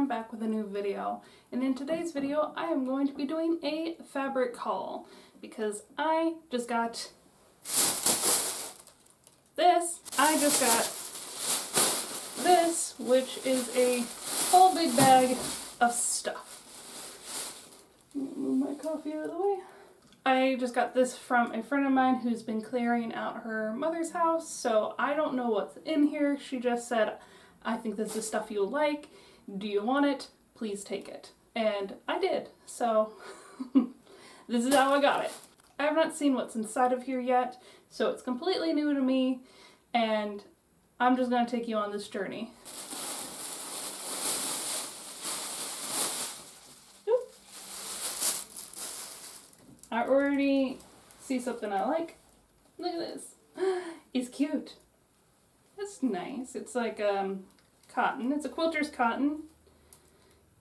I'm back with a new video, and in today's video I am going to be doing a fabric haul because I just got this. Which is a whole big bag of stuff. Move my coffee out of the way. I just got this from a friend of mine who's been clearing out her mother's house, so I don't know what's in here. She just said, I think this is stuff you'll like. Do you want it? Please take it. And I did, so this is how I got it. I have not seen what's inside of here yet, so it's completely new to me, and I'm just going to take you on this journey. I already see something I like. Look at this. It's cute. That's nice. It's like cotton. It's a quilter's cotton.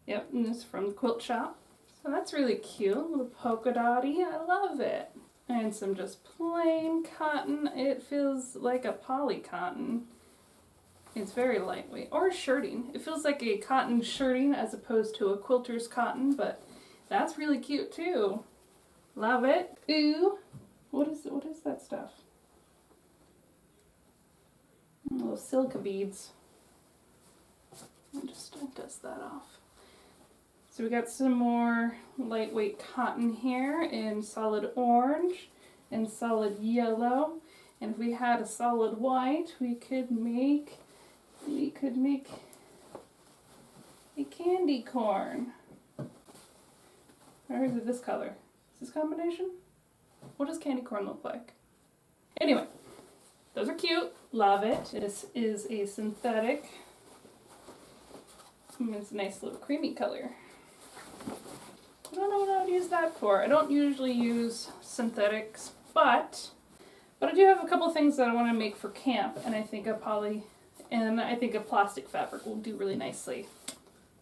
Yep, and it's from the quilt shop. So that's really cute. A little polka dotty. I love it. And some just plain cotton. It feels like a poly cotton. It's very lightweight. Or shirting. It feels like a cotton shirting as opposed to a quilter's cotton, but that's really cute too. Love it. Ooh. What is that stuff? Little silica beads. I'll just dust that off. So we got some more lightweight cotton here in solid orange and solid yellow. And if we had a solid white, we could make a candy corn. Or is it this color? Is this combination? What does candy corn look like? Anyway, those are cute. Love it. This is a synthetic. It's a nice little creamy color. I don't know what I would use that for. I don't usually use synthetics, but I do have a couple things that I want to make for camp, and I think a plastic fabric will do really nicely.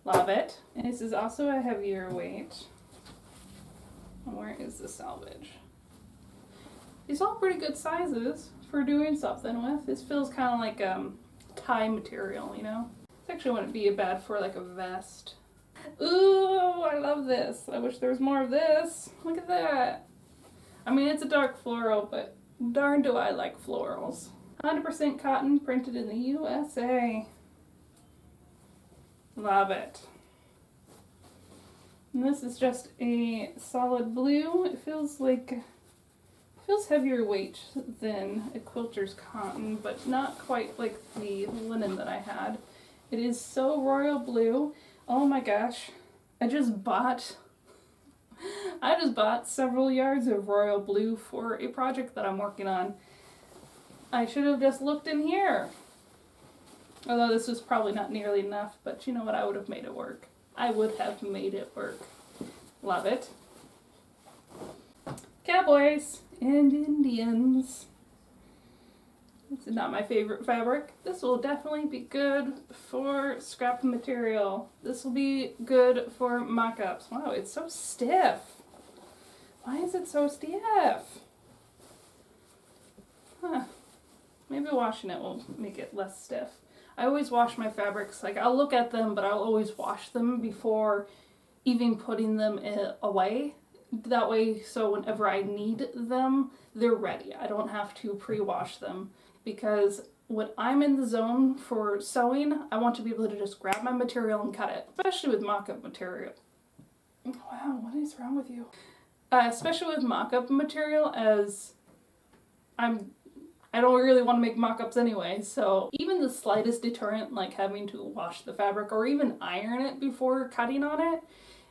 Love it. And this is also a heavier weight. Where is the salvage? These are all pretty good sizes for doing something with. This feels kind of like tie material, you know? This actually wouldn't be bad for like a vest. Ooh, I love this. I wish there was more of this. Look at that. I mean, it's a dark floral, but darn do I like florals. 100% cotton, printed in the USA. Love it. And this is just a solid blue. It feels heavier weight than a quilter's cotton, but not quite like the linen that I had. It is so royal blue. Oh my gosh. I just bought several yards of royal blue for a project that I'm working on. I should have just looked in here. Although this was probably not nearly enough, but you know what? I would have made it work. I would have made it work. Love it. Cowboys and Indians. This is not my favorite fabric. This will definitely be good for scrap material. This will be good for mock-ups. Wow, it's so stiff. Why is it so stiff? Huh. Maybe washing it will make it less stiff. I always wash my fabrics. Like, I'll look at them, but I'll always wash them before even putting them away. That way, so whenever I need them, they're ready. I don't have to pre-wash them, because when I'm in the zone for sewing, I want to be able to just grab my material and cut it, especially with mock-up material. Wow, what is wrong with you? Especially with mock-up material, as I don't really want to make mock-ups anyway, so even the slightest deterrent, like having to wash the fabric or even iron it before cutting on it,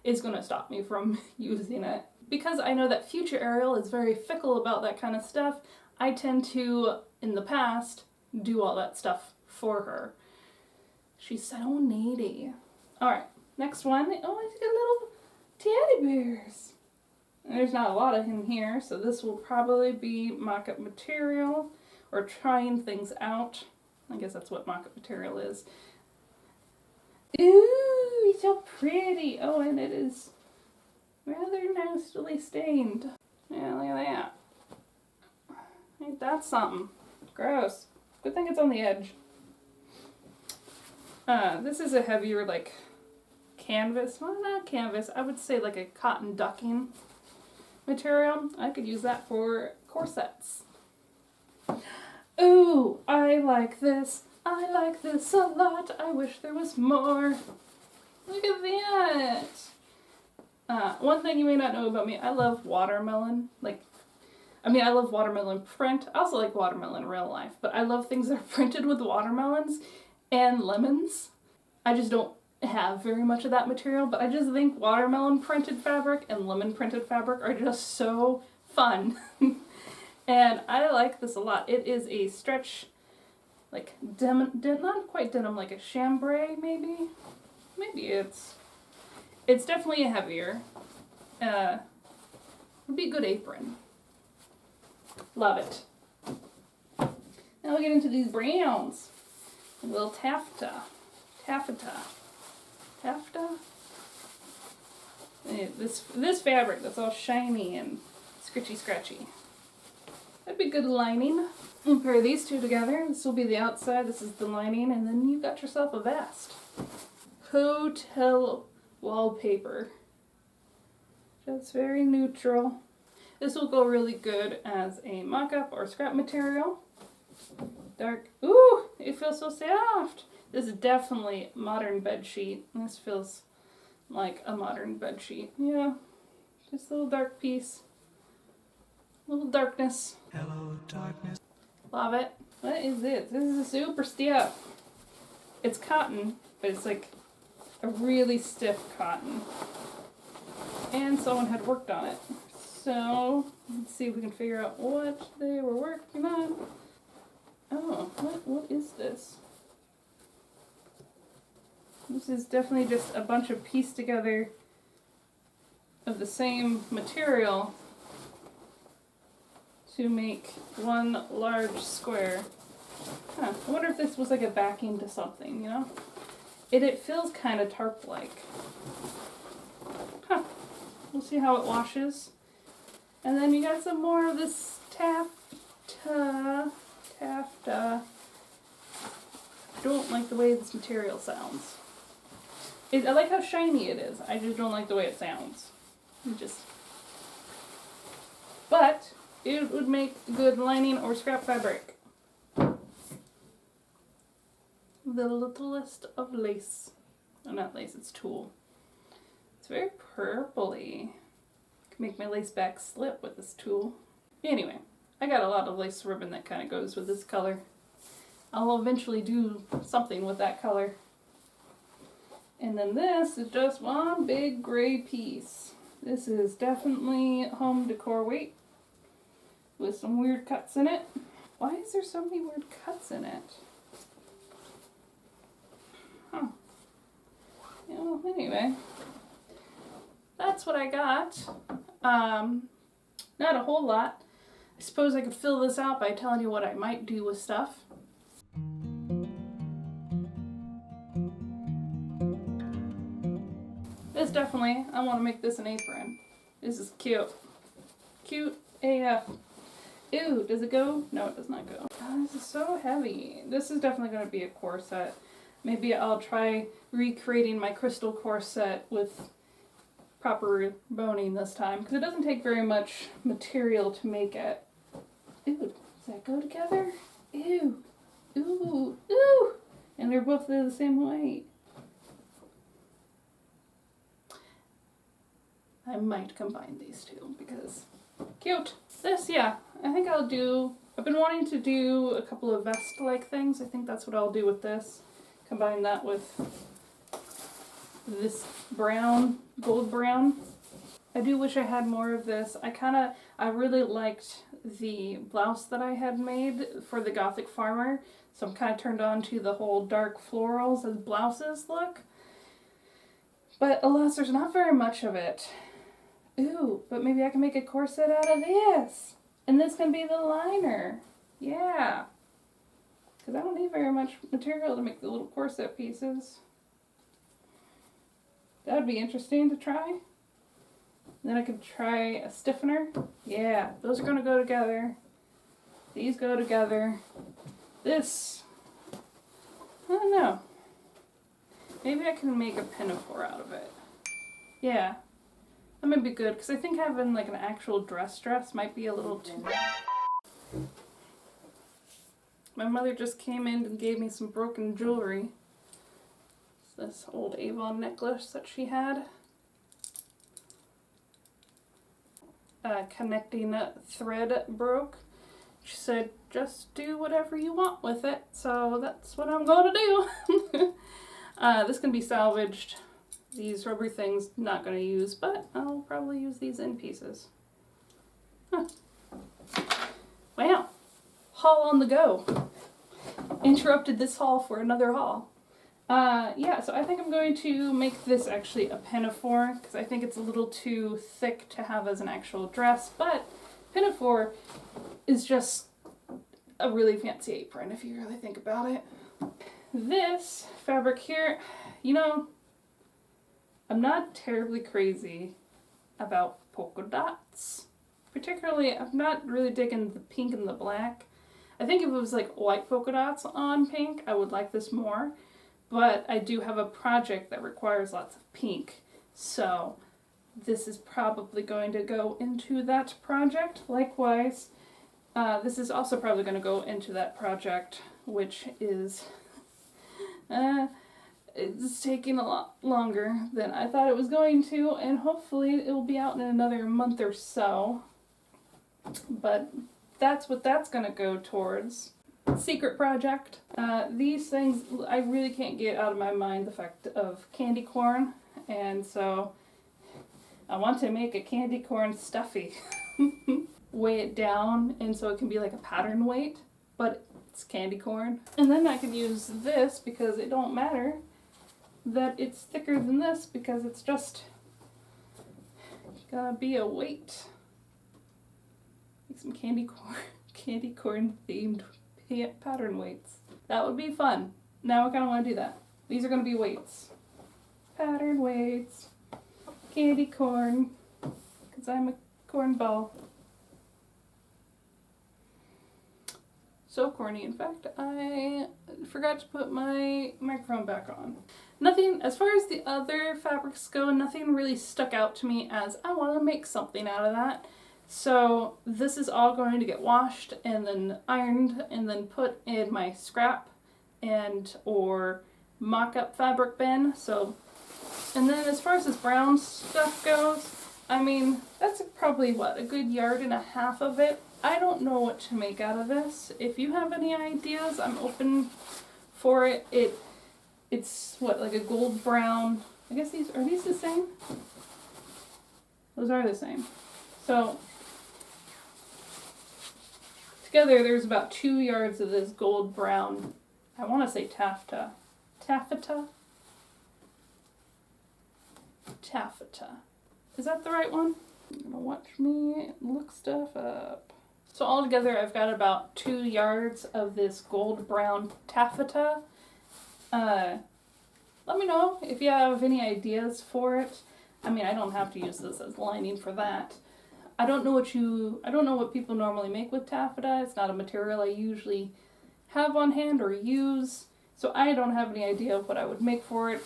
is going to stop me from using it. Because I know that future Ariel is very fickle about that kind of stuff, I tend to, in the past, do all that stuff for her. She's so needy. Alright, next one. Oh, I got little teddy bears. There's not a lot of him here, so this will probably be mock-up material. Or trying things out. I guess that's what mock-up material is. Ooh, he's so pretty. Oh, and it is rather nicely stained. Yeah, look at that. Ain't that something? Gross. Good thing it's on the edge. This is a heavier, like, canvas, well, not canvas, I would say like a cotton ducking material. I could use that for corsets. Ooh, I like this. I like this a lot. I wish there was more. Look at that. One thing you may not know about me, I love watermelon. I love watermelon print. I also like watermelon in real life, but I love things that are printed with watermelons and lemons. I just don't have very much of that material, but I just think watermelon printed fabric and lemon printed fabric are just so fun. And I like this a lot. It is a stretch, like denim, not quite denim, like a chambray maybe. Maybe it's definitely a heavier. Would be a good apron. Love it. Now we'll get into these browns. A little taffeta. Taffeta? This fabric that's all shiny and scratchy. That'd be good lining. And pair these two together. This will be the outside, this is the lining, and then you've got yourself a vest. Hotel wallpaper. Just very neutral. This will go really good as a mock-up or scrap material. Dark. Ooh, it feels so soft. This is definitely modern bed sheet. This feels like a modern bed sheet. Yeah, just a little dark piece. A little darkness. Hello, darkness. Love it. What is this? This is a super stiff. It's cotton, but it's like a really stiff cotton. And someone had worked on it. So, let's see if we can figure out what they were working on. Oh, what is this? This is definitely just a bunch of pieced together of the same material to make one large square. Huh, I wonder if this was like a backing to something, you know? It feels kind of tarp-like. Huh. We'll see how it washes. And then you got some more of this taffeta. I don't like the way this material sounds. I like how shiny it is. I just don't like the way it sounds. But it would make good lining or scrap fabric. The littlest of lace. Oh, not lace, it's tulle. It's very purpley. Can make my lace back slip with this tulle. Anyway, I got a lot of lace ribbon that kind of goes with this color. I'll eventually do something with that color. And then this is just one big gray piece. This is definitely home decor weight with some weird cuts in it. Why is there so many weird cuts in it? Huh. Yeah, well, anyway. That's what I got. Not a whole lot. I suppose I could fill this out by telling you what I might do with stuff. This definitely, I want to make this an apron. This is cute. Cute AF. Ew, does it go? No, it does not go. Oh, this is so heavy. This is definitely going to be a corset. Maybe I'll try recreating my crystal corset with proper boning this time, because it doesn't take very much material to make it. Ew, does that go together? Ew. Ooh. Ooh. And they're both the same weight. I might combine these two because cute. This, yeah, I think I've been wanting to do a couple of vest-like things. I think that's what I'll do with this. Combine that with this brown, gold brown. I do wish I had more of this. I really liked the blouse that I had made for the Gothic Farmer. So I'm kind of turned on to the whole dark florals as blouses look. But alas, there's not very much of it. Ooh, but maybe I can make a corset out of this. And this can be the liner. Yeah. Because I don't need very much material to make the little corset pieces. That would be interesting to try. Then I could try a stiffener. Yeah, those are going to go together. These go together. This, I don't know. Maybe I can make a pinafore out of it. Yeah, that might be good, because I think having like an actual dress might be a little too... My mother just came in and gave me some broken jewelry. It's this old Avon necklace that she had. Connecting thread broke. She said, just do whatever you want with it, so that's what I'm going to do. This can be salvaged. These rubber things, not going to use, but I'll probably use these in pieces. Huh. Wow. Haul on the go. Interrupted this haul for another haul. Yeah, so I think I'm going to make this actually a pinafore, because I think it's a little too thick to have as an actual dress, but pinafore is just a really fancy apron if you really think about it. This fabric here, you know, I'm not terribly crazy about polka dots. Particularly, I'm not really digging the pink and the black. I think if it was like white polka dots on pink, I would like this more. But I do have a project that requires lots of pink, so this is probably going to go into that project. Likewise, this is also probably going to go into that project, which is it's taking a lot longer than I thought it was going to, and hopefully it will be out in another month or so. But that's what that's going to go towards. Secret project. These things, I really can't get out of my mind the fact of candy corn, and so I want to make a candy corn stuffy. Weigh it down, and so it can be like a pattern weight, but it's candy corn. And then I can use this, because it don't matter that it's thicker than this, because it's just gonna be a weight. Make some candy corn themed pattern weights. That would be fun. Now I kind of want to do that. These are going to be weights. Pattern weights. Candy corn. Because I'm a cornball. So corny, in fact, I forgot to put my microphone back on. Nothing, as far as the other fabrics go, nothing really stuck out to me as I want to make something out of that. So this is all going to get washed and then ironed and then put in my scrap and or mock-up fabric bin. So, and then as far as this brown stuff goes, I mean, that's probably what, a good 1.5 yards of it. I don't know what to make out of this. If you have any ideas, I'm open for it. It's what, like a gold brown. I guess are these the same? Those are the same. So together there's about 2 yards of this gold brown, I want to say taffeta. Taffeta? Taffeta. Is that the right one? You're gonna watch me look stuff up. So altogether I've got about 2 yards of this gold brown taffeta. Let me know if you have any ideas for it. I mean, I don't have to use this as lining for that. I don't know what people normally make with taffeta. It's not a material I usually have on hand or use, so I don't have any idea of what I would make for it.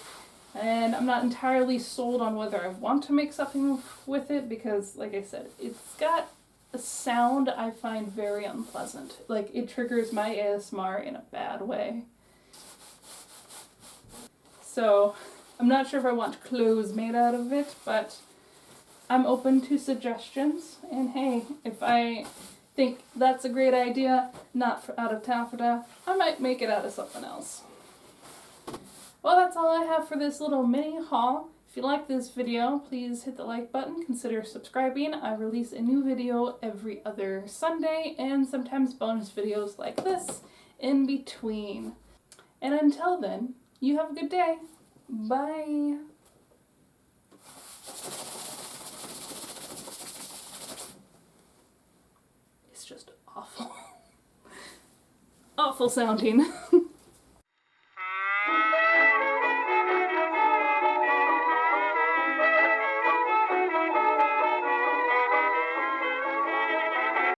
And I'm not entirely sold on whether I want to make something with it, because, like I said, it's got a sound I find very unpleasant. Like, it triggers my ASMR in a bad way. So, I'm not sure if I want clothes made out of it, but I'm open to suggestions, and hey, if I think that's a great idea, not out of taffeta, I might make it out of something else. Well, that's all I have for this little mini haul. If you like this video, please hit the like button, consider subscribing. I release a new video every other Sunday, and sometimes bonus videos like this in between. And until then, you have a good day. Bye! It's just awful. Awful sounding.